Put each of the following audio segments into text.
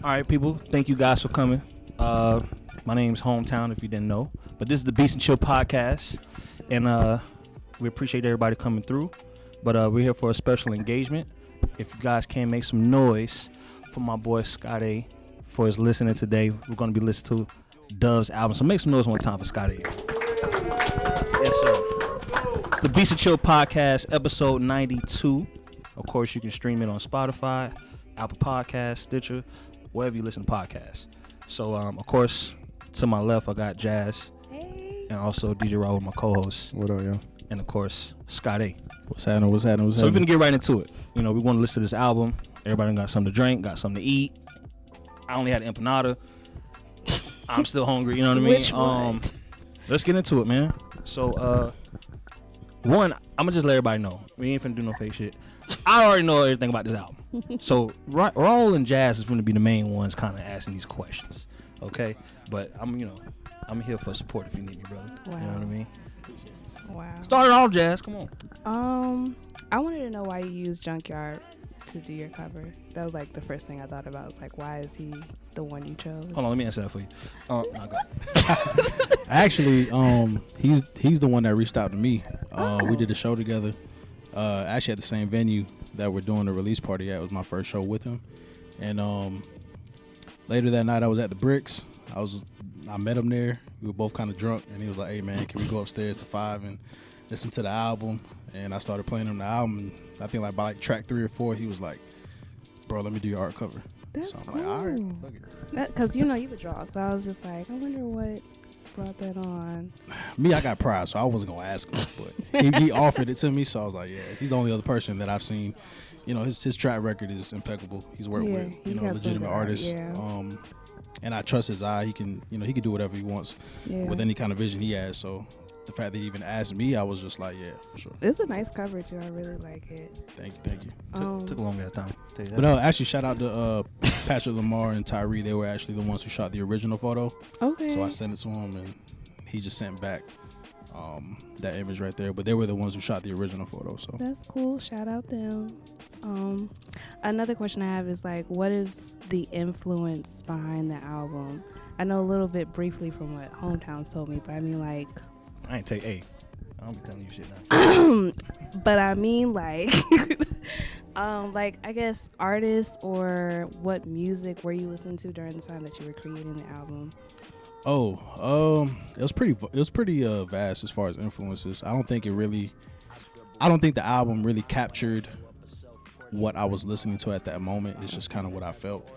All right, people. Thank you guys for coming. My name's Hometown, if you didn't know. But this is the Beats and Chill podcast, and we appreciate everybody coming through. But we're here for a special engagement. If you guys can make some noise for my boy Scott A for his listening today, we're going to be listening to Dove's album. So make some noise one time for Scott A. Yes, sir. It's the Beats and Chill podcast, episode 92. Of course, you can stream it on Spotify, Apple Podcasts, Stitcher, wherever you listen to podcasts. So, of course, to my left, I got Jazz. Hey. And also DJ Raul, my co-host. What up, yo? And, of course, Scott A. What's happening? So we're going to get right into it. You know, we want to listen to this album. Everybody got something to drink, got something to eat. I only had empanada. I'm still hungry, you know what I mean? Which one? Let's get into it, man. So, one, I'm going to just let everybody know. We ain't finna do no fake shit. I already know everything about this album. So Raul and Jazz is going to be the main ones kind of asking these questions, okay? But I'm here for support if you need me, brother. Wow. You know what I mean? Wow. Start it off, Jazz. Come on. I wanted to know why you used Junkyard to do your cover. That was like the first thing I thought about. Was like, why is he the one you chose? Hold on, let me answer that for you. No, go. Actually, he's the one that reached out to me. We did a show together. Actually at the same venue that we're doing the release party at. It was my first show with him. And later that night I was at the Bricks. I met him there. We were both kind of drunk, and he was like, "Hey man, can we go upstairs to 5 and listen to the album?" And I started playing him the album. And I think by track 3 or 4, he was like, "Bro, let me do your art cover." That's so I'm cool. like, all right, fuck it. Because you would draw, so I was just like, I wonder what brought that on. Me, I got pride, so I wasn't gonna ask him, but he offered it to me, so I was like, yeah, he's the only other person that I've seen. You know, his track record is impeccable. He's worked with legitimate artists, and I trust his eye. He can do whatever he wants with any kind of vision he has. So the fact that he even asked me, I was just like, yeah, for sure. It's a nice cover too. I really like it. Thank you. Took a long time. But actually, shout out to Patrick, Lamar, and Tyree. They were actually the ones who shot the original photo. Okay. So I sent it to him, and he just sent back that image right there. But they were the ones who shot the original photo. So that's cool. Shout out them. Another question I have is like, what is the influence behind the album? I know a little bit briefly from what Hometowns told me, but I mean like. I ain't take A. I don't be telling you shit now. But I mean like, like I guess artists or what music were you listening to during the time that you were creating the album? It was pretty vast as far as influences. I don't think the album really captured what I was listening to at that moment. It's just kind of what I felt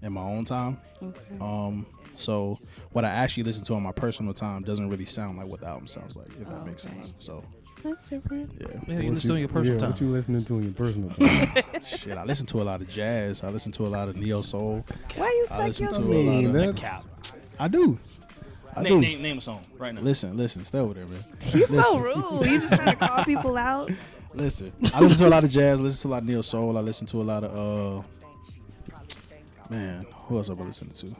in my own time. Okay. So what I actually listen to on my personal time doesn't really sound like what the album sounds like, if that makes sense. So that's different. Yeah, you listen to in your personal time. What you listening to in your personal time? Shit, I listen to a lot of jazz. I listen to a lot of neo soul. Why you I listen to your a lot of Cap. I do. Name a song right now. Listen, stay over there, man. You so rude. You just trying to call people out. Listen, I listen to a lot of jazz. Listen to a lot of neo soul. I listen to a lot of man, who else I've been listening to?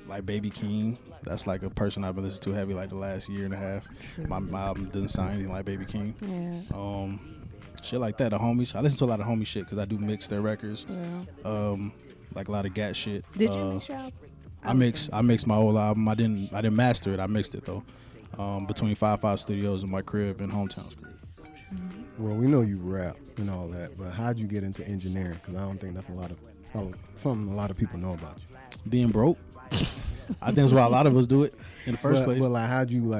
Like Baby King. That's like a person I've been listening to heavy like the last year and a half. My album doesn't sound anything like Baby King. Yeah. Shit like that. The homies. I listen to a lot of homie shit because I do mix their records. Yeah. Like a lot of gat shit. Did you mix your album? I mixed my whole album. I didn't master it. I mixed it though. Between 5 Studios and my crib and Hometown's crib. Well, we know you rap and all that, but how'd you get into engineering? Because I don't think that's something a lot of people know about you. Being broke. I think that's why a lot of us do it in the first place. Well, like, how'd you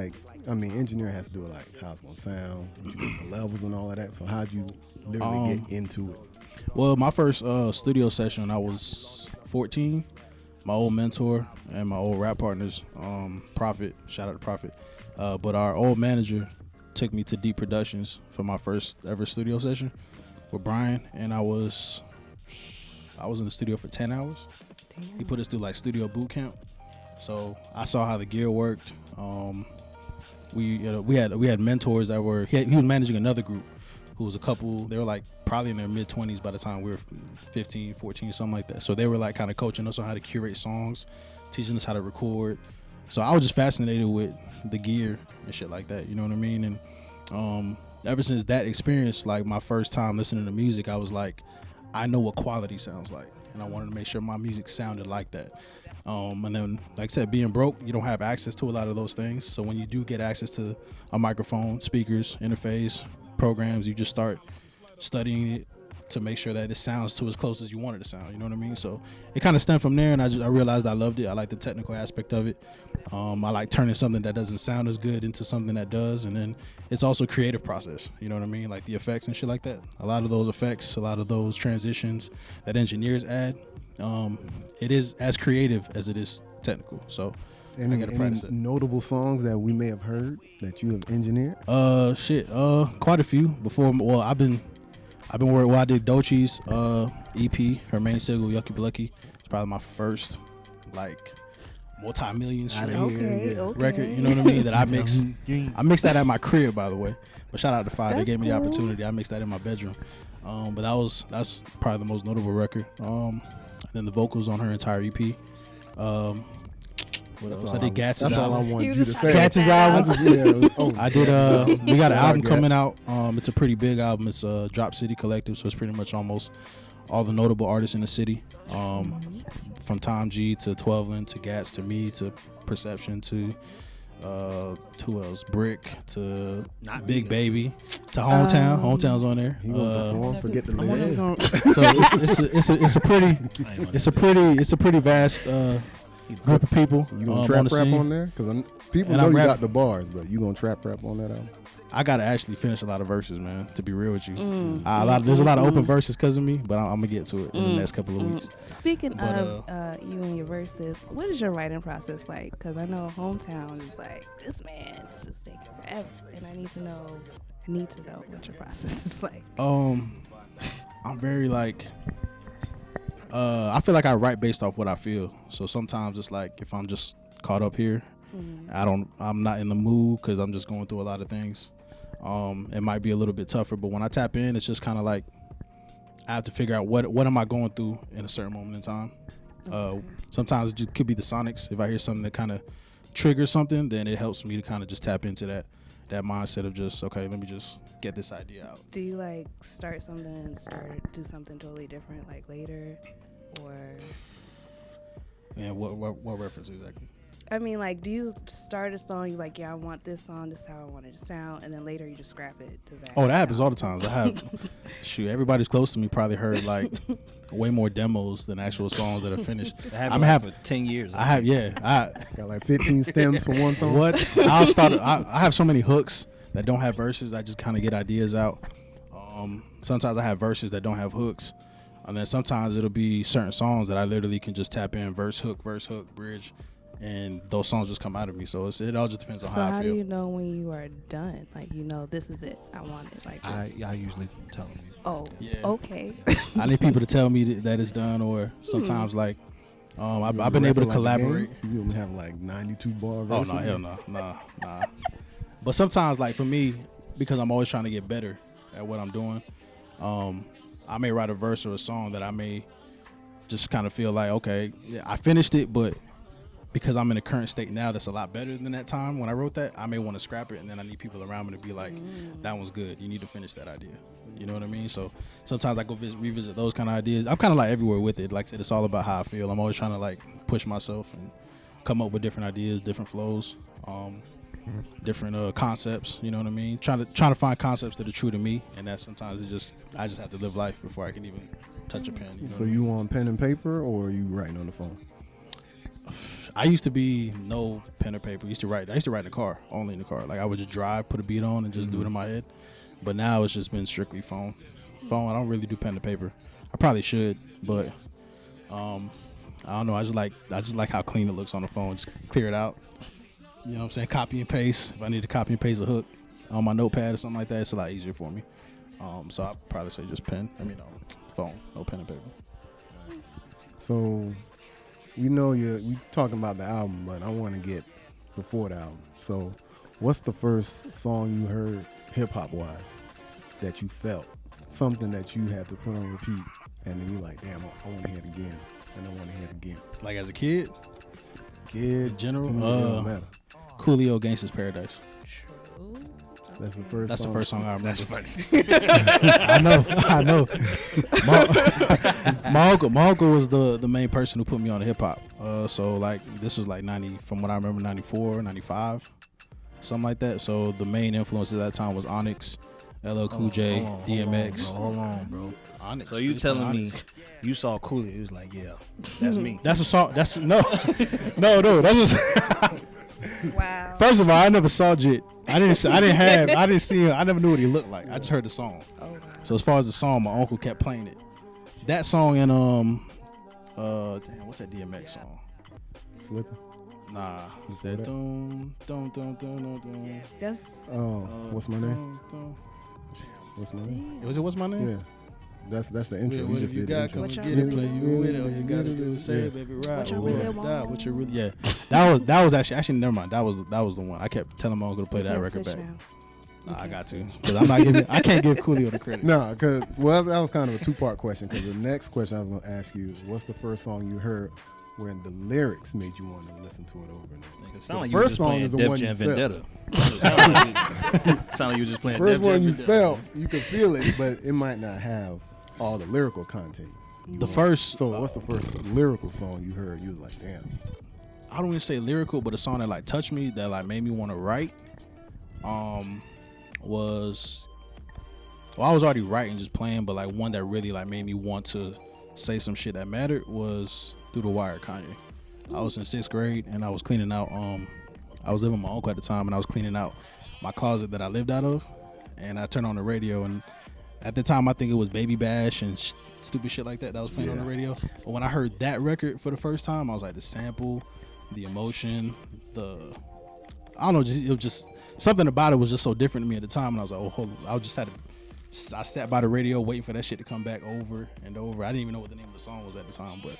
engineering has to do with like how it's gonna sound, the levels and all of that. So how'd you literally get into it? Well, my first studio session, I was 14. My old mentor and my old rap partners, Prophet, shout out to Prophet. But our old manager took me to Deep Productions for my first ever studio session with Brian, and I was in the studio for 10 hours. Damn. He put us through like studio boot camp, so I saw how the gear worked. We had mentors that were he was managing another group who was a couple. They were like probably in their mid 20s by the time we were 15, 14, something like that. So they were like kind of coaching us on how to curate songs, teaching us how to record. So I was just fascinated with the gear and shit like that. You know what I mean? And ever since that experience, like my first time listening to music, I was like, I know what quality sounds like, and I wanted to make sure my music sounded like that. And then, like I said, being broke, you don't have access to a lot of those things. So when you do get access to a microphone, speakers, interface, programs, you just start studying it to make sure that it sounds to as close as you want it to sound. You know what I mean? So it kind of stemmed from there, and I realized I loved it. I like the technical aspect of it. I like turning something that doesn't sound as good into something that does, and then it's also a creative process. You know what I mean? Like the effects and shit like that. A lot of those effects, a lot of those transitions that engineers add, it is as creative as it is technical. So I gotta practice it. Notable songs that we may have heard that you have engineered? Quite a few before. Well, I've been working. Well, I did Dochi's EP, her main single, Yucky Blucky. It's probably my first like multi-million stream record. You know what I mean? That I mixed. I mixed that at my crib, by the way. But shout out to Five. They gave me the opportunity. I mixed that in my bedroom. But that's probably the most notable record. And then the vocals on her entire EP. What else? I did Gatz's album. That's all I wanted you to say. Gatz's album. I did. We got an album coming out. It's a pretty big album. It's a Drop City Collective, so it's pretty much almost all the notable artists in the city. From Tom G to 12 to Gatz to me to Perception to who else? Brick to Big Baby to Hometown. Hometown's on there. He won't perform. Forget the lyrics. So it's a pretty vast group of people. You gonna trap rap on there? Because people know you got the bars, but you gonna trap rap on that album? I gotta actually finish a lot of verses, man. To be real with you, there's a lot of open verses because of me, but I'm gonna get to it in the next couple of weeks. Speaking of you and your verses, what is your writing process like? Because I know Hometown is like, this man is just taking forever, and I need to know what your process is like. I'm very like. I feel like I write based off what I feel. So sometimes it's like if I'm just caught up here, I'm not in the mood because I'm just going through a lot of things. It might be a little bit tougher, but when I tap in, it's just kind of like I have to figure out what am I going through in a certain moment in time. Sometimes it just could be the sonics. If I hear something that kind of triggers something, then it helps me to kind of just tap into that mindset of just, okay, let me just get this idea out. Do you like start something and do something totally different like later, or? And what reference exactly? I mean, like, do you start a song, you're like, yeah, I want this song, this is how I want it to sound, and then later you just scrap it? That happens all the time. I have, everybody's close to me probably heard like way more demos than actual songs that are finished. I'm having for 10 years. I got like 15 stems for one song. What? I have so many hooks that don't have verses. I just kind of get ideas out. Sometimes I have verses that don't have hooks, and then sometimes it'll be certain songs that I literally can just tap in verse, hook, bridge. And those songs just come out of me, so it all just depends on how I feel. So how do you know when you are done? Like, this is it. I want it. Like I usually tell them. Oh, yeah. Okay. I need people to tell me that it's done, or sometimes like I've been able to collaborate. You don't have like 92 bar verses? Oh no, hell no, nah. But sometimes, like for me, because I'm always trying to get better at what I'm doing, I may write a verse or a song that I may just kind of feel like, okay, yeah, I finished it, but because I'm in a current state now that's a lot better than that time when I wrote that, I may want to scrap it, and then I need people around me to be like, that one's good. You need to finish that idea. You know what I mean? So sometimes I go revisit those kind of ideas. I'm kind of like everywhere with it. Like I said, it's all about how I feel. I'm always trying to like push myself and come up with different ideas, different flows, different concepts. You know what I mean? Trying to find concepts that are true to me, and that sometimes I just have to live life before I can even touch a pen. You know so you on pen and paper, or are you writing on the phone? I used to be no pen or paper. I used to write in the car, only in the car. Like I would just drive, put a beat on, and just do it in my head. But now it's just been strictly phone. I don't really do pen to paper. I probably should, but I don't know. I just like how clean it looks on the phone. Just clear it out. You know what I'm saying? Copy and paste. If I need to copy and paste a hook on my notepad or something like that, it's a lot easier for me. So I'd probably say just phone, no pen and paper. So. We talking about the album, but I want to get before the album. So, what's the first song you heard hip-hop wise that you felt? Something that you had to put on repeat, and then you're like, damn, I want to hear it again, and I want to hear it again. Like as a kid? In general? Coolio, Gangsta's Paradise. True. That's the first. That's song. the first song I remember. That's funny. I know. My uncle was the main person who put me on hip hop. So like this was like 90, from what I remember, 94, 95, something like that. So the main influence at that time was Onyx, LL Cool J, DMX. Hold on, bro. Onyx. So you Just telling me Onyx. you saw Cooley? It was like, yeah, that's me. That's a song? That's no. That's a, Wow. first of all, I never saw Jit. I didn't see him. I never knew what he looked like. I just heard the song. Oh, wow. So as far as the song, my uncle kept playing it. That song and damn, what's that DMX song? Slipping. Nah, Before that that? dum. That's Oh, what's my name? What's my name? Was it What's My Name? Yeah, that's the intro. What You just you did the got, intro. come and What get y'all it, play really you with it. All want? you gotta do is say Yeah. it, baby, ride. What y'all or really die, want? what you really, yeah. That was actually never mind. That was the one. I kept telling my uncle to play that record back. Nah, I got to, because I can't give Coolio the credit. No, because that was kind of a two-part question. Because the next question I was going to ask you is, what's the first song you heard when the lyrics made you want to listen to it over and over? It sound The like you were first just song playing is the Def one you Jam felt. Vendetta. Sound like you were just playing First Def Jam one you Vendetta. felt, you could feel it, but it might not have all the lyrical content. The first, So what's the first lyrical song you heard? You was like, damn. I don't even say lyrical, but a song that like touched me, that like made me want to write, was, well, I was already writing, just playing, but like one that really like made me want to say some shit that mattered was Through the Wire, Kanye. I was in 6th grade and I was cleaning out, I was living with my uncle at the time, and I was cleaning out my closet that I lived out of, and I turned on the radio, and at the time I think it was Baby Bash and stupid shit like that was playing on the radio. But when I heard that record for the first time, I was like, the sample, the emotion, I don't know, it was just something about it was just so different to me at the time, and I was like, oh, hold on. I sat by the radio waiting for that shit to come back over and over. I didn't even know what the name of the song was at the time, but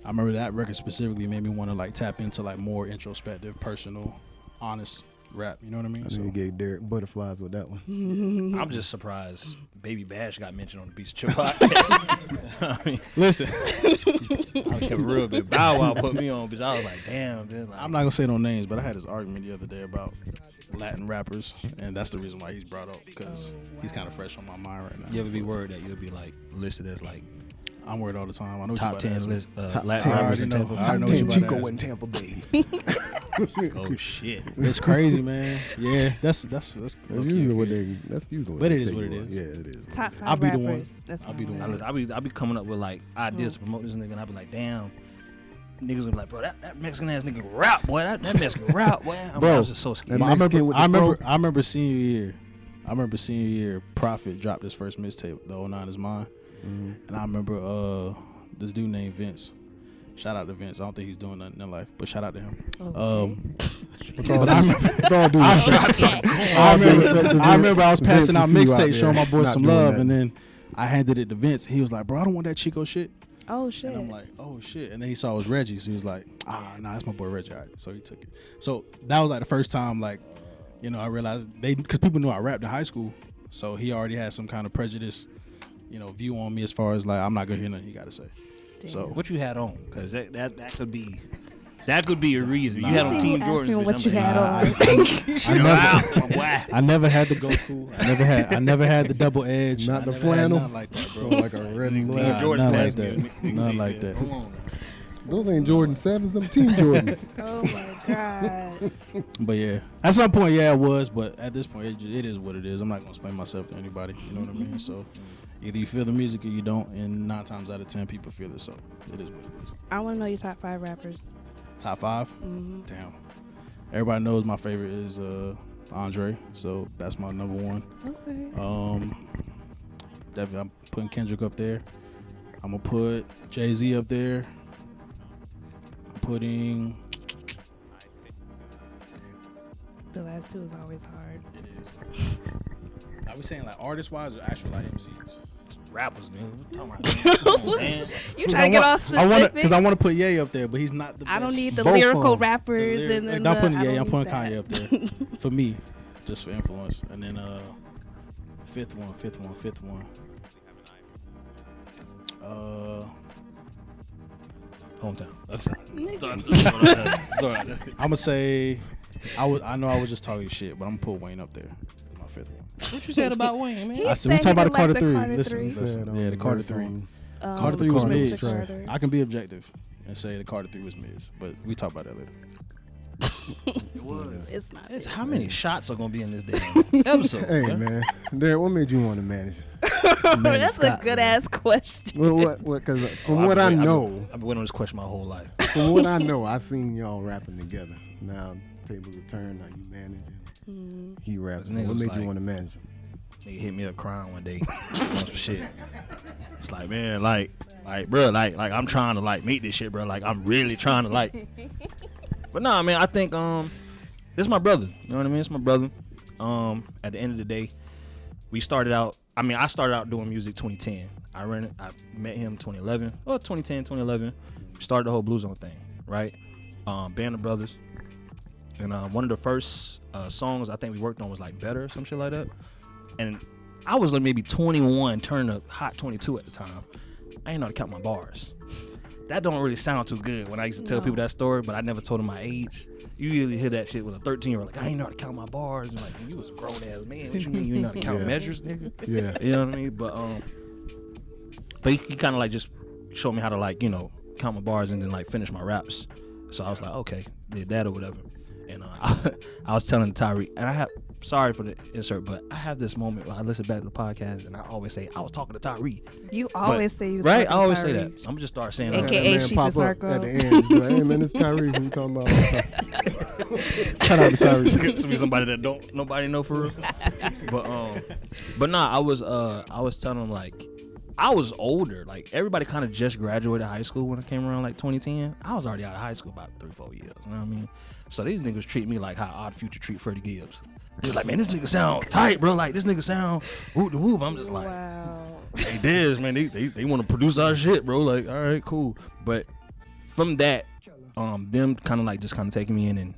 I remember that record specifically made me want to like tap into like more introspective, personal, honest rap. You know what I mean? I think you gave Derek butterflies with that one. I'm just surprised Baby Bash got mentioned on the Beats Chill podcast. I mean, Listen, I kept it real bit. Bow Wow put me on, but I was like, damn. Like, I'm not gonna say no names, but I had this argument the other day about Latin rappers, and that's the reason why he's brought up, because he's kind of fresh on my mind right now. you ever be worried that you'll be like listed as like I'm worried all the time. I know what top you about to 10 ask me. list Top Latin 10. rappers in I already Tampa? know. I already know what you about to ask me. Tampa Bay. Oh shit. It's crazy, man. Yeah, that's That's low-key usually what infuriating. that's usually what But they it is say what you it are. is. Yeah, it is. Top 5 I'll be the one. rappers. That's I'll be the my one. one. I be coming up with like ideas to promote this nigga, and I be like, damn. Niggas will be like, bro, that Mexican ass nigga rap, boy. That Mexican rap, boy. I Bro, was just so scared. that I Mexican with the I remember senior year, Prophet dropped his first mixtape, The 09 Is Mine. Mm-hmm. And I remember this dude named Vince. Shout out to Vince. I don't think he's doing nothing in life, but shout out to him. But I remember I was passing out mixtapes, showing my boys some love, and then I handed it to Vince. He was like, bro, I don't want that Chico shit. Oh shit. And I'm like, oh shit. And then he saw it was Reggie, so he was like, nah, that's my boy Reggie. All right. So he took it. So that was like the first time, like, you know, I realized because people knew I rapped in high school, so he already had some kind of prejudice, you know, view on me as far as like, I'm not gonna hear nothing he got to say. Damn. So What you had on? Because that could be a reason. You Nah. had on See Team me Jordan. asking what you had on. I never had the Goku. I never had the double edge. Not I the never had flannel? nothing like that, bro. like a red and Team black. Nah, Jordan nothing passed like me. that. Nothing like that. Hold on. Those ain't Jordan 7s, them Team Jordans. Oh my god. But yeah, at some point, yeah, it was. But at this point, it is what it is. I'm not gonna explain myself to anybody. You know what I mean? So either you feel the music or you don't. And 9 times out of 10, people feel it. So it is what it is. I want to know your top 5 rappers. Top 5. Mm-hmm. Damn. Everybody knows my favorite is Andre. So that's my number 1. Okay. Definitely, I'm putting Kendrick up there. I'm gonna put Jay-Z up there. I'm putting. The last 2 is always hard. It is. Are we saying like artist wise or actual like MCs? Rappers, man. What you talking about? Come on, man. You trying to get all specific? Because I want to put Ye up there, but he's not the best. I don't need the Both lyrical of 'em. rappers and then I'm putting I Ye. don't I'm putting need Kanye that. up there for me, just for influence. And then fifth one. Hometown. That's Nigga. I'm gonna say I know I was just talking shit, but I'm gonna put Wayne up there. My fifth one. What you said about Wayne, man? I said we talking about the like Carter the 3. Carter Listen, three. listen. Yeah, the Carter 3. Carter 3 the was Carter mids. was trash. Carter. I can be objective and say the Carter 3 was mids, but we talk about that later. It was. It's not. It's how many shots are gonna be in this damn episode? Hey bruh? man, Derrick, what made you want to manage? That's a good ass question. What? Because from Oh, what I I've been- know, I've been waiting on this question my whole life. from what I know, I seen y'all rapping together. Now tables are turned. Now you managing. He raps. This nigga What was made you like- want to manage him? Nigga hit me up crying one day on some shit. It's like, man, like, bro, like I'm trying to like make this shit, bro. Like I'm really trying to like. But nah, man, I think this is my brother. You know what I mean? It's my brother. At the end of the day, we started out. I mean, I started out doing music 2010. I met him 2011 or 2010, 2011. Started the whole Blue Zone thing, right? Band of Brothers. And one of the first songs I think we worked on was like Better or some shit like that. And I was like maybe 21, turning a hot 22 at the time. I ain't know how to count my bars. That don't really sound too good when I used to tell people that story, but I never told them my age. You usually hear that shit with a 13-year-old, like, I ain't know how to count my bars. And like, you was a grown ass man. What you mean you ain't know how to count Yeah. measures, nigga? Yeah. You know what I mean? But he kind of like just showed me how to like, you know, count my bars and then like finish my raps. So I was like, okay, did that or whatever. And I was telling Tyreek, and I have, sorry for the insert, but I have this moment where I listen back to the podcast and I always say, I was talking to Tyreek. You always say you was Right? I talking always to say that. Tyree. I'm going to just start saying AKA that. That man Sheep pop is up Marco. at the end. Be like, hey man, it's Tyree. Who you talking about? Shout out to Tyrese. To be somebody that don't nobody know for real. But nah, I was telling him like I was older. Like everybody kind of just graduated high school when I came around like 2010. I was already out of high school about 3-4 years. You know what I mean? So these niggas treat me like how Odd Future treat Freddie Gibbs. They're like, man, this nigga sound tight, bro. Like this nigga sound whoop de whoop. I'm just like, Wow. hey, Dez, man, they want to produce our shit, bro. Like, all right, cool. But from that, them kind of like just kind of taking me in and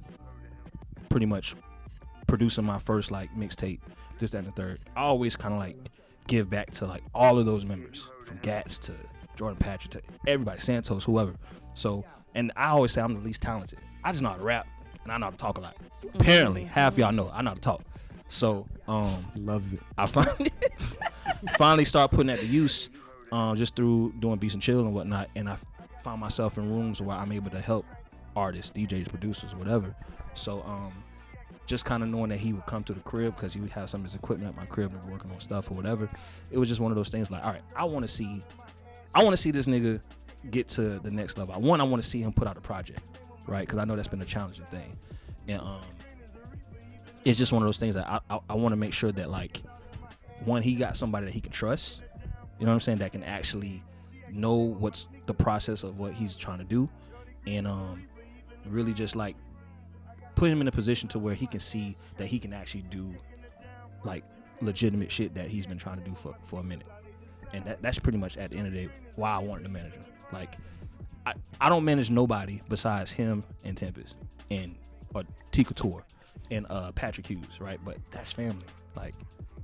pretty much producing my first like mixtape, this, that, and the third. I always kind of like give back to like all of those members, from Gats to Jordan Patrick to everybody, Santos, whoever. So, and I always say I'm the least talented. I just know how to rap and I know how to talk a lot. Apparently, half of y'all know I know how to talk. So, Loves it. I finally start putting that to use, just through doing beats and chill and whatnot. And I found myself in rooms where I'm able to help artists, DJs, producers, whatever. So, just kind of knowing that he would come to the crib because he would have some of his equipment at my crib and working on stuff or whatever. It was just one of those things like, all right, I want to see this nigga get to the next level. I want to see him put out a project, right? Because I know that's been a challenging thing. And it's just one of those things that I want to make sure that like, one, he got somebody that he can trust, you know what I'm saying, that can actually know what's the process of what he's trying to do, and really just like put him in a position to where he can see that he can actually do like legitimate shit that he's been trying to do for a minute. And that's pretty much at the end of the day why I wanted to manage him. Like I don't manage nobody besides him and Tempest and or T Couture and Patrick Hughes, right? But that's family. Like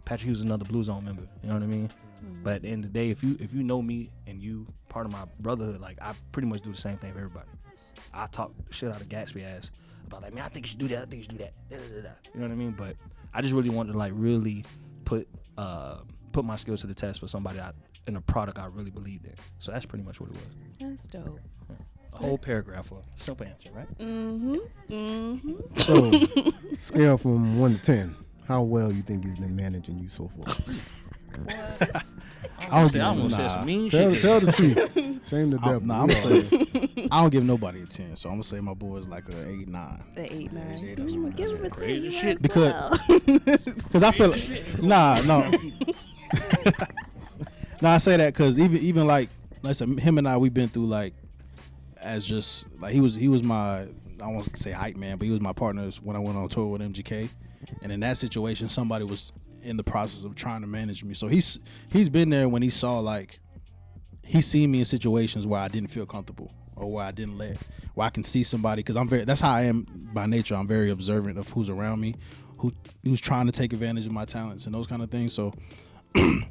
Patrick Hughes is another Blue Zone member, you know what I mean? Mm-hmm. But at the end of the day, if you know me and you part of my brotherhood, like I pretty much do the same thing for everybody. I talk shit out of Gatsby ass about like, man, I think you should do that, I think you should do that. Da, da, da, da. You know what I mean? But I just really wanted to like really put my skills to the test for somebody in a product I really believed in. So that's pretty much what it was. That's dope. A whole paragraph for a simple answer, right? So, scale from 1 to 10, how well you think he's been managing you so far? I I almost said some mean Tell, shit. tell the truth. Shame the devil. I'm gonna say I don't give nobody a 10, so I'm gonna say my boy is like a 8, 9. The 8, 9. Yeah, Give him a 10. Crazy You shit. might as well. Because I feel like, no. I say that because even like I said, him and I, we've been through like, as just like he was my, I don't want to say hype man, but he was my partner when I went on tour with MGK, and in that situation somebody was in the process of trying to manage me. So he's been there when he saw like, he's seen me in situations where I didn't feel comfortable or where I can see somebody, because that's how I am by nature. I'm very observant of who's around me, who's trying to take advantage of my talents and those kind of things. So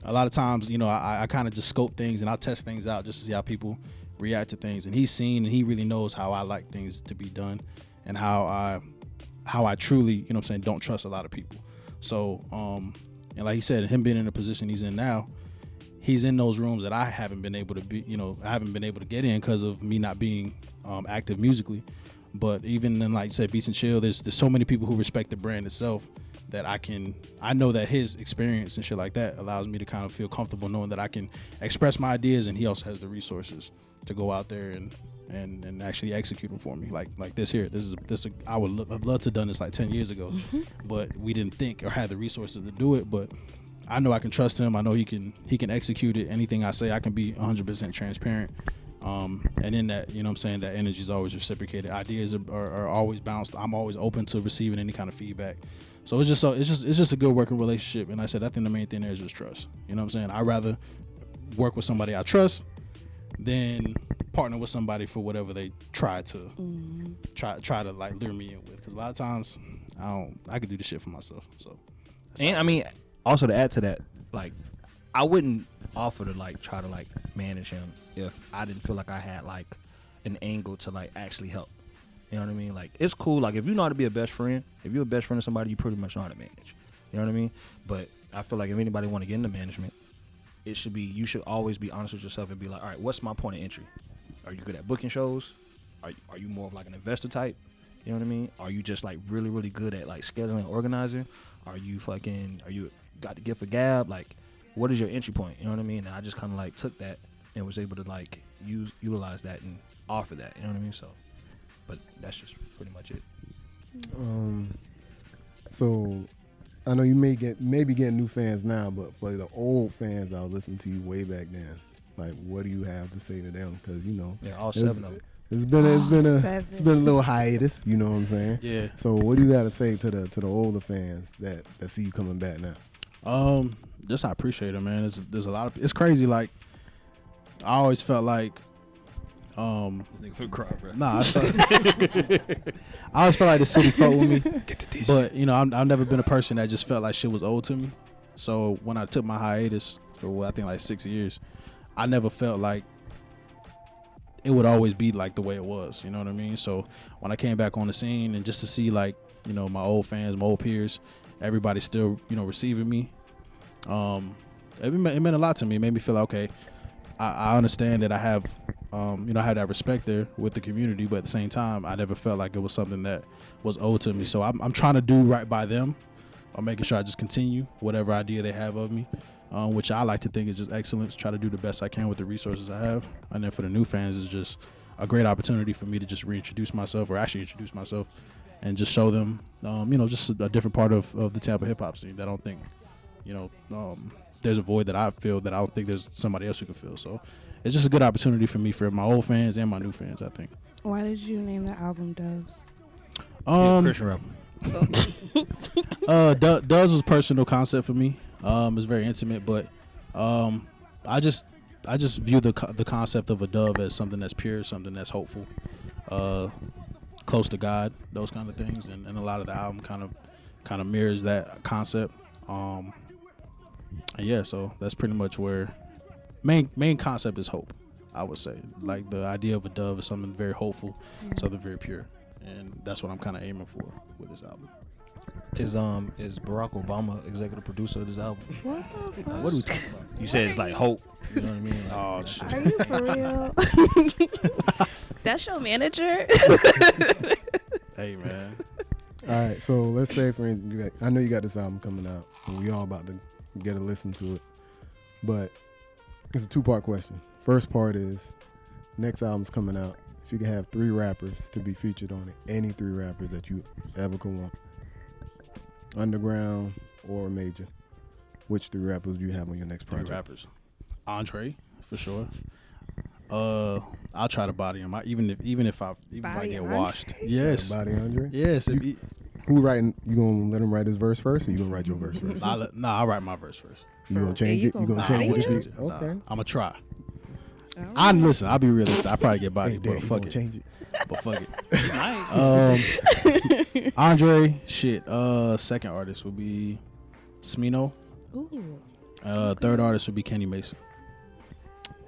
a lot of times, you know, I kind of just scope things and I test things out just to see how people react to things. And he's seen and he really knows how I like things to be done and how I truly, you know what I'm saying, don't trust a lot of people. So, and like he said, him being in the position he's in now, he's in those rooms that I haven't been able to be, I haven't been able to get in because of me not being active musically. But even in, like you said, Beats and Chill, there's so many people who respect the brand itself that I know that his experience and shit like that allows me to kind of feel comfortable knowing that I can express my ideas, and he also has the resources to go out there and actually execute them for me. Like this here, I would have loved to have done this like 10 years ago, but we didn't think or had the resources to do it. But I know I can trust him. I know he can execute it. Anything I say, I can be 100% transparent. And in that, you know what I'm saying, that energy is always reciprocated. Ideas are always bounced. I'm always open to receiving any kind of feedback. So it's just a good working relationship. And I said, I think the main thing there is just trust. You know what I'm saying? I'd rather work with somebody I trust than partner with somebody for whatever they try to like lure me in with. Because a lot of times I could do the shit for myself. So, and I mean, also to add to that, like, I wouldn't offer to like try to like manage him if I didn't feel like I had like an angle to like actually help. You know what I mean? Like, it's cool. Like, if you know how to be a best friend, if you're a best friend of somebody, you pretty much know how to manage. You know what I mean? But I feel like if anybody want to get into management, you should always be honest with yourself and be like, all right, what's my point of entry? Are you good at booking shows? Are you more of like an investor type? You know what I mean? Are you just like really, really good at like scheduling and organizing? Are you got the gift for gab? Like, what is your entry point? You know what I mean? And I just kind of like took that and was able to like utilize that and offer that. You know what I mean? So, but that's just pretty much it. So I know you may be getting new fans now, but for the old fans that was listening to you way back then, like, what do you have to say to them? Because yeah, all 7 of them. It's been a little hiatus. You know what I'm saying? yeah. So what do you got to say to the older fans that see you coming back now? Just I appreciate it, man. There's a lot of, it's crazy. Like, I always felt like This nigga finna cry, bro. nah, I always felt like the city fucked with me. But I've never been a person that just felt like shit was owed to me. So when I took my hiatus for I think like 6 years, I never felt like it would always be like the way it was. You know what I mean? So when I came back on the scene and just to see like my old fans, my old peers, everybody still receiving me. It meant a lot to me. It made me feel like, okay, I understand that I have I had that respect there with the community, but at the same time, I never felt like it was something that was owed to me. So I'm trying to do right by them. I'm making sure I just continue whatever idea they have of me, which I like to think is just excellence. Try to do the best I can with the resources I have. And then for the new fans, it's just a great opportunity for me to just reintroduce myself, or actually introduce myself, and just show them, just a different part of the Tampa hip hop scene that I don't think, there's a void that I feel that I don't think there's somebody else who can fill. So it's just a good opportunity for me, for my old fans and my new fans, I think. Why did you name the album Doves? Christian rapper. Doves was a personal concept for me. It's very intimate, but I just view the concept of a dove as something that's pure, something that's hopeful, close to God, those kind of things, and a lot of the album kind of mirrors that concept. And yeah, so that's pretty much where main concept is hope, I would say. Like, the idea of a dove is something very hopeful, something very pure, and that's what I'm kind of aiming for with this album. Is Barack Obama executive producer of this album? What the fuck? What are we talking about? You said it's like hope. You know what I mean? Like, Oh shit! Are you for real? That's your manager? Hey man. All right, so let's say, for instance, I know you got this album coming out, and we all about to get a listen to it, but it's a 2-part question. First part is, next album's coming out. If you could have 3 rappers to be featured on it, any 3 rappers that you ever could want, underground or major, which 3 rappers do you have on your next project? 3 rappers. Andre, for sure. I'll try to body him. Even if I get washed. Yes. Body Andre? Yes. Who writing? You gonna let him write his verse first, or you gonna write your verse first? I'll write my verse first. You gonna change it? You gonna change it? Okay. I'm gonna try. Oh. Listen, I'll be realistic. I probably get bodied, Derrick, but fuck you it. gonna change it. But fuck it. Andre, shit. Second artist would be Smino. Ooh. Third artist would be Kenny Mason.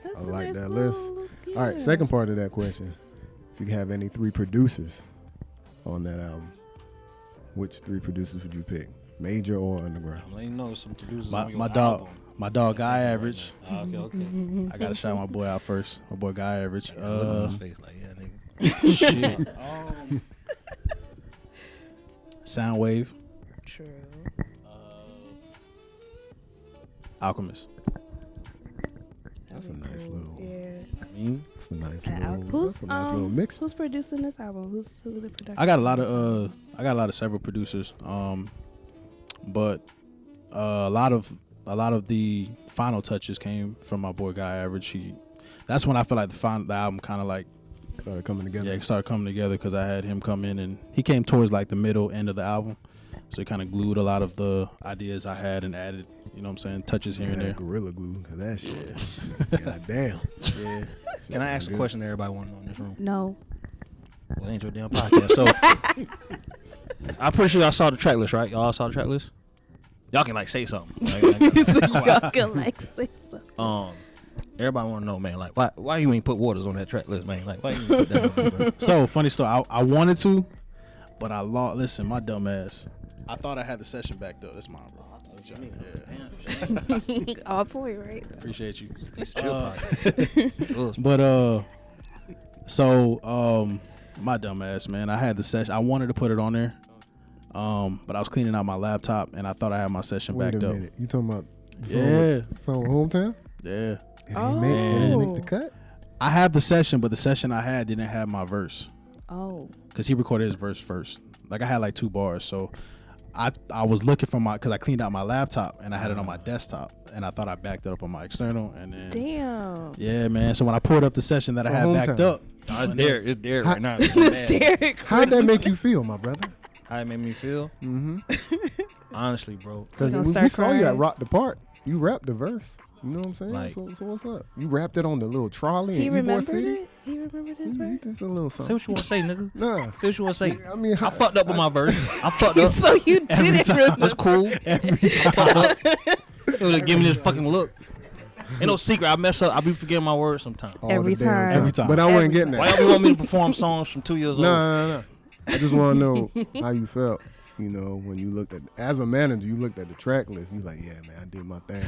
That's I a like nice that little- list. yeah. All right, second part of that question. If you could have any 3 producers on that album, which 3 producers would you pick? Major or underground? I'm letting you know some producers My on your my dog, album. my dog Guy Right Average. now. Okay. I gotta shout my boy out first. My boy Guy Average. Look on his face like, yeah, nigga. Shit. Soundwave. True. Alchemist. That's a nice little. Yeah. That's a nice Al- little. who's That's a nice little mix. who's producing this album? Who the production? I got a lot of several producers. But a lot of the final touches came from my boy Guy Average. That's when I feel like the album kind of like Started coming together. yeah, it started coming together because I had him come in and he came towards like the middle end of the album, so he kind of glued a lot of the ideas I had and added, you know what I'm saying, touches here and there. Gorilla glue to that shit. God damn. Yeah. Can I ask a question that everybody want to know in this room? No. Well, it ain't your damn podcast. So I'm pretty sure y'all saw the track list, right? Y'all saw the track list? Y'all can like say something. Y'all can like say something. Everybody want to know, man. Like, why you ain't put Waters on that track list, man? Like, why you ain't put that on there, bro? So funny story. I wanted to, but I lost. Listen, my dumb ass. I thought I had the session backed up. That's mine, bro. Yeah. All point, right? Appreciate you. Chill, But my dumb ass, man. I had the session. I wanted to put it on there, but I was cleaning out my laptop and I thought I had my session Wait backed a up. minute. You talking about the song Yeah. with- song with Hometown? Yeah. It didn't make the cut? I have the session, but the session I had didn't have my verse Oh. because he recorded his verse first. Like I had like 2 bars, so I was looking for because I cleaned out my laptop and I had it on my desktop and I thought I backed it up on my external and then Damn. yeah, man. So when I pulled up the session that I So had backed Hometown. up, It's Derrick right now. It's Derrick. How'd that make you feel, my brother? How it made me feel? Mm-hmm. Honestly, bro. Because gonna we start saw you at crying. Rock the Part. You rapped the verse. You know what I'm saying? Like- so what's up? You rapped it on the little trolley He in Ybor remembered City? it? He remembered his He verse? just a little Say something. what you want to say, nigga. Nah. Say what you want to say. I mean, I how, fucked up with my verse. I fucked up. So you didn't remember. That's cool. every time. It was give me this fucking look. Ain't no secret. I mess up. I be forgetting my words sometimes. all Every the damn time. Every time. But I Every wasn't getting Why that. y'all want me to perform songs from 2 years old? No. I just want to know how you felt. You know, when you looked at, as a manager, you looked at the track list. You was like, yeah, man, I did my thing.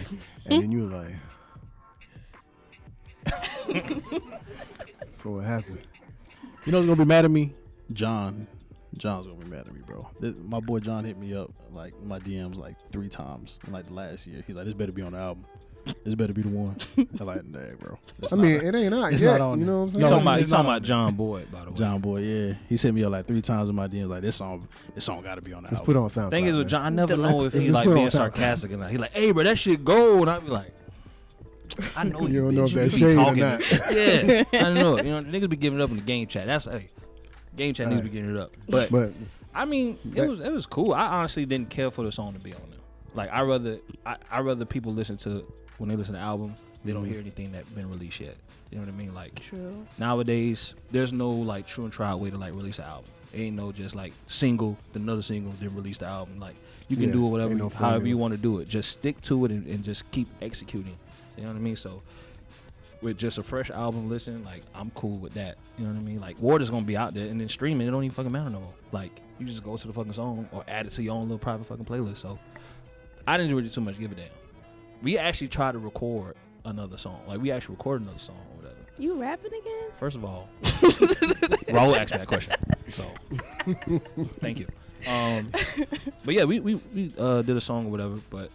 And then you was like, so what happened? You know who's gonna be mad at me? John. John's gonna be mad at me, bro. My boy John hit me up like my DMs like 3 times in like the last year. He's like, this better be on the album. This better be the one. I'm like, nah, bro. It's I not mean, on- it ain't out it's yet. not on You there. know what I'm No, saying? it's not- He's talking on about there. John Boyd, by the way. John Boy, yeah. He sent me up like 3 times in my DMs like this song gotta be on the Let's album. put on SoundCloud. Thing is with man. John, I never know if he Just like put it on being SoundCloud. sarcastic or not. He like, hey, bro, that shit gold. And I be like, I know You you, don't know bitch. if You that's be shade or talking. not. Yeah, I know. You know, niggas be giving it up in the game chat. That's game chat needs to be getting it up. But I mean, it was cool. I honestly didn't care for the song to be on there. Like I rather people listen to when they listen to the album, they don't hear anything that's been released yet. You know what I mean? Like True. nowadays, there's no like true and trial way to like release an album. It ain't no just like single, another single, then release the album. Like you can Yeah, do it whatever, ain't no however you formulas. want to do it. Just stick to it and just keep executing. You know what I mean? So with just a fresh album listen, like I'm cool with that. You know what I mean? Like Water's gonna be out there and then streaming, it don't even fucking matter no more. Like you just go to the fucking song or add it to your own little private fucking playlist. So I didn't really too much give a damn. We actually tried to record another song. Like we actually recorded another song or whatever. You rapping again? First of all, Raul asked me that question, so thank you. But yeah, we did a song or whatever. But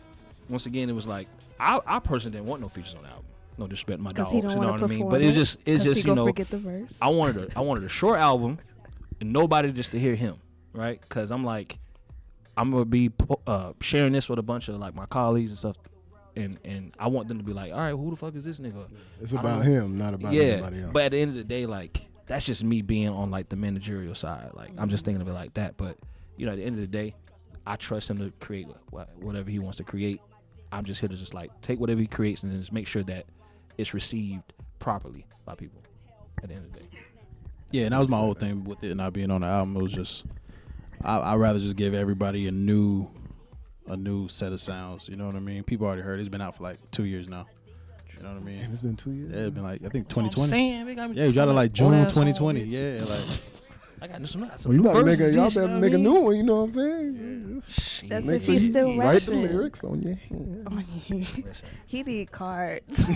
once again, it was like I personally didn't want no features on the album. No disrespect to my dogs, He you don't know want what to I mean. perform But it's just he you gonna know forget the verse. I wanted a short album and nobody just to hear him, right? Because I'm like I'm gonna be sharing this with a bunch of like my colleagues and stuff. And I want them to be like, all right, who the fuck is this nigga? It's I don't about know. him, not about anybody else. But at the end of the day, like that's just me being on like the managerial side. Like I'm just thinking of it like that. But you know, at the end of the day, I trust him to create whatever he wants to create. I'm just here to just like take whatever he creates and then just make sure that it's received properly by people. At the end of the day, Yeah, and that was my whole thing with it not being on the album. It was just I'd rather just give everybody a new set of sounds. You know what I mean? People already heard it. It's been out for like 2 years now. You know what I mean? It's been 2 years. Yeah, it's been like I think That's what I'm 2020. saying, they got me Yeah, you dropped it like June old-ass song, 2020. bitch. Yeah, like I got some. Well, you about to y'all verses, better make a new one. You know what I'm saying? Shit. That's Make if sure he's you still write the rapping. lyrics on your hand. Listen. He need cards.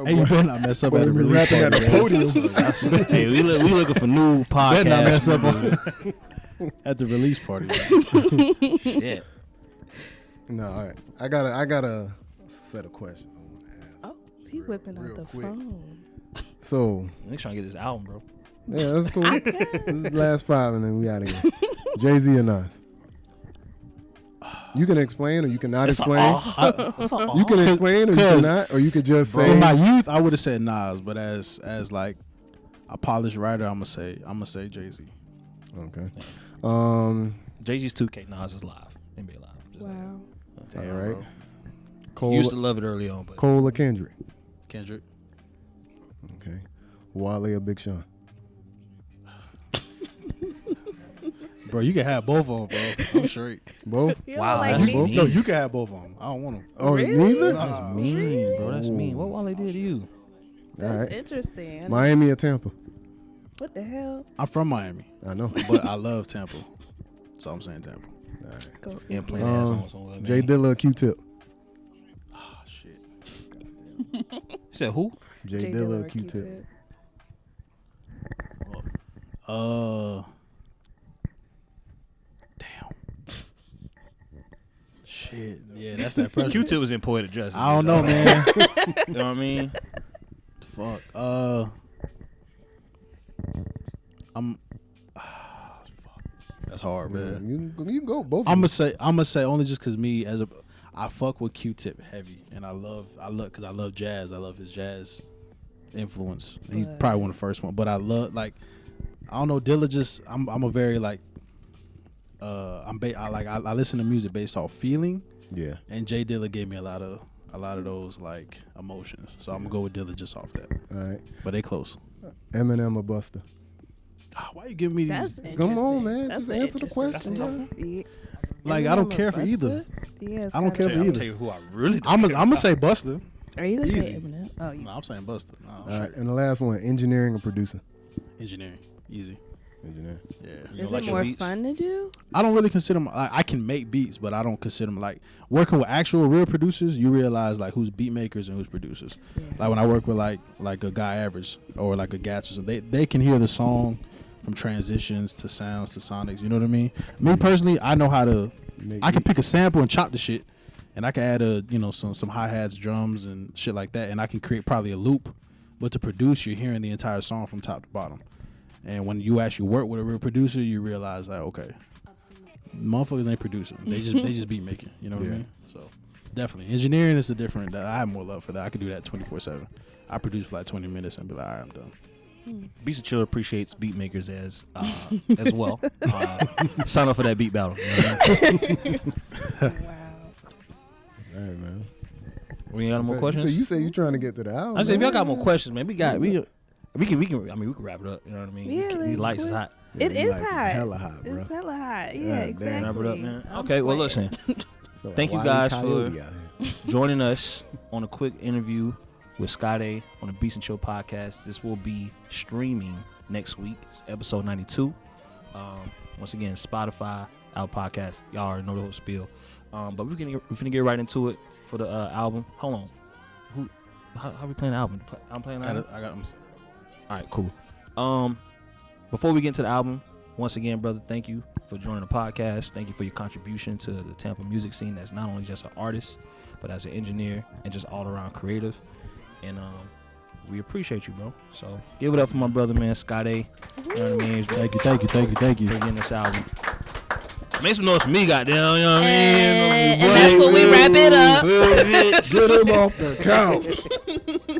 Hey, you better not mess up Boy, at the we release rapping at party, a man. podium. Hey, we looking for new podcasts. Better not mess up man. at the release party. Man. Shit. No, all right. I got a set of questions I want to ask. Oh, he whipping out real the quick. phone. So, Niggas trying to get this album, bro. yeah, that's cool. Last 5 and then we out of here. Jay-Z or Nas? You can explain or you cannot explain. You can explain or you cannot, or you could just say. In my youth, I would have said Nas, but as like a polished writer, I'm gonna say Jay-Z. Okay. Jay-Z's 2K, Nas is live. NBA live. Just Wow. Damn, All right. bro. Cole, Used to love it early on, but Cole or Kendrick? Kendrick. Okay. Wale or Big Sean? Bro, you can have both of them, bro. I'm straight. Both? You Wow, don't like that's me? mean. No, you can have both of them. I don't want them. Oh, Really? neither? Nah, mean, bro. That's Ooh. mean. What Wale did to you? All That's right. interesting. Miami or Tampa? What the hell? I'm from Miami, I know. but I love Tampa, so I'm saying Tampa. All right. Go for And it. playing ass on somewhere, Jay man. Dilla or Q-Tip? Oh shit. You said who? Jay J. Dilla Dilla or Q-Tip? Damn. Shit. Yeah, that's that pressure. Q-Tip was in Poetic Justice. I don't know, man. You know what I mean? Fuck. Fuck. That's hard, man. You can go both. I'm gonna say only just because I fuck with Q-Tip heavy, and I love because I love jazz. I love his jazz influence. He's Right. probably one of the first one, but I love I don't know, Dilla just I'm a very I listen to music based off feeling, Yeah. and Jay Dilla gave me a lot of those like emotions, so I'm gonna go with Dilla just off that. All right. But they close. Eminem or Busta? Why you giving me That's these? interesting. Come on, man. That's Just an answer the interesting question. That's a tough man. one. Yeah. Like, I don't Eminem care or for either. Busta? Yeah, it's I don't care kinda- for I'm either. tell you who I really I'm gonna say Busta. Are you gonna Easy. say Eminem? Oh, you. No, I'm saying Busta. No, All right. And the last one, engineering or producer? engineering, easy. Engineering. Yeah. You Is like it your more beats? fun to do? I don't really consider I can make beats, but I don't consider them like working with actual real producers. You realize like who's beat makers and who's producers. Yeah. Like when I work with like a Guy Average or like a Gats or something, they can hear the song from transitions to sounds to sonics. You know what I mean? Me personally, I know how to. I can pick a sample and chop the shit, and I can add some hi hats, drums, and shit like that, and I can create probably a loop. But to produce, you're hearing the entire song from top to bottom. And when you actually work with a real producer, you realize that okay, motherfuckers ain't producing. They just beat making. You know what I mean? So definitely, engineering is a different. I have more love for that. I could do that 24/7. I produce for like 20 minutes and be like, all right, I'm done. Beats and Chill appreciates beat makers as well. Sign up for that beat battle. You know what I mean? Wow. All right, man. We got no more questions. So you say you trying to get to the album? I said if man. y'all got more questions, man, we can wrap it up. You know what I mean? Yeah, These lights is quick. hot. Yeah, It these is lights hot. hella hot, bro. It's hella hot. Yeah, damn. exactly. Wrap it up, man. I'm Okay, well sweating. listen. Feel Thank you Wile E. guys Coyote out here. Joining us on a quick interview with Scotty on the Beats and Chill podcast. This will be streaming next week. It's episode 92. Once again, Spotify, our podcast. Y'all already know the whole spiel. But we're finna get right into it for the album. Hold on. How we playing the album? I'm playing the album? I got them. All right, cool. Before we get into the album, once again, brother, thank you for joining the podcast. Thank you for your contribution to the Tampa music scene. That's not only just an artist, but as an engineer and just all around creative. And we appreciate you, bro. So give it up for my brother, man, Scott A. You know what I mean? Thank you. For getting this album. Make some noise for me, goddamn. You know what I mean? And that's what we wrap it up. Get him off the couch.